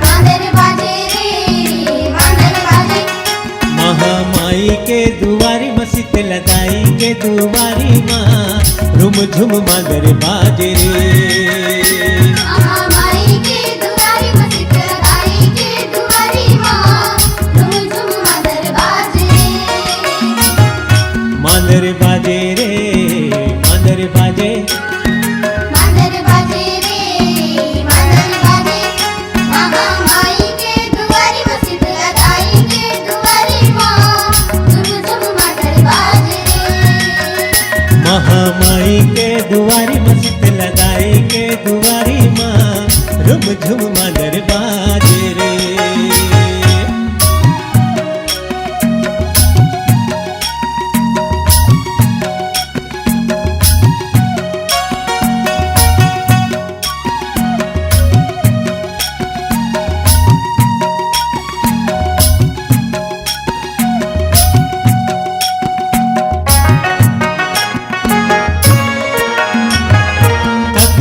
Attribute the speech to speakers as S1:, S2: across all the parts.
S1: मांदर बाजे
S2: रे मांदर बाजे।
S1: महामाई के दुआरी मसीत लगाई के दुआरी माँ रुम झुम मांदर बाजे रे।
S2: महामाई के दुआरी मसीत लगाई के दुआरी माँ रुम झुम मांदर बाजे।
S1: मांदर बाजे रे मांदर बाजे
S2: मांदर बाजे रे मांदर बाजे। महामाई के दुआरी मसीत लगाई के दुआरी माँ झुम झुम मांदर बाजे।
S1: महामाई के दुआरी मसीत लगाई के दुआरी माँ रुम झुम मांदर बाजे रे।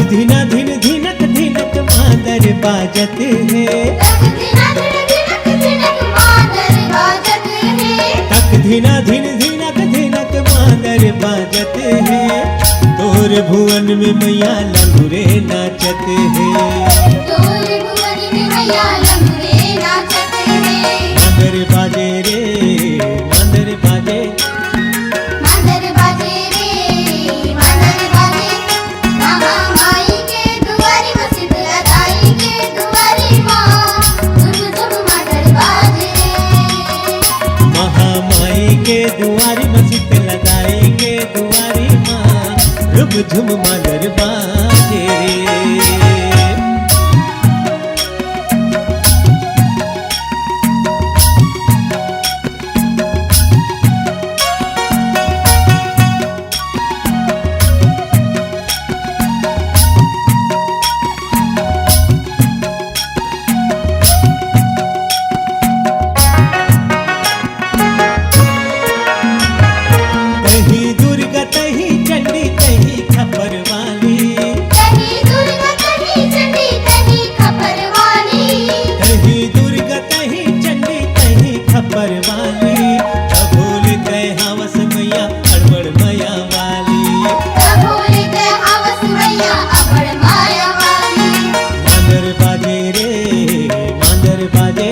S1: धीना धिन धिनक धिनक मांदर बाजत है। तक धीना धिन धिनक धिनक मांदर बाजत है। तोर भुवन में मैया लंगुरे नाचत है। मांदर बाजे रे मांदर बाजे महामाई के दुआरी मसीत लगाई के दुआरी माँ रुम झुम मांदर बाजे रे। कहीं दुर्गा कहीं चंडी कहीं खपर वाली। कहीं दुर्गा कहीं चंडी कहीं खपर वाली। कबूल गए हवस मैया अड़बड़ मैया वाली। मांदर बाजे रे मांदर बाजे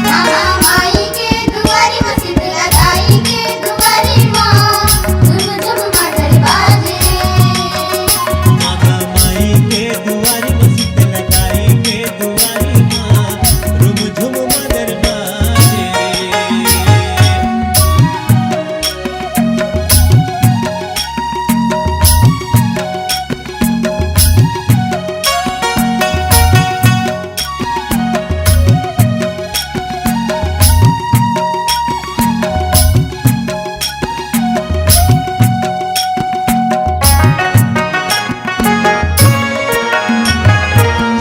S1: महामाई के दुआरी मसीत लगाई के दुआरी माँ रुम झुम मांदर बाजे।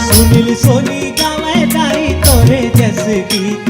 S1: सुनील सोनी गावे डारी तोरे जस गीत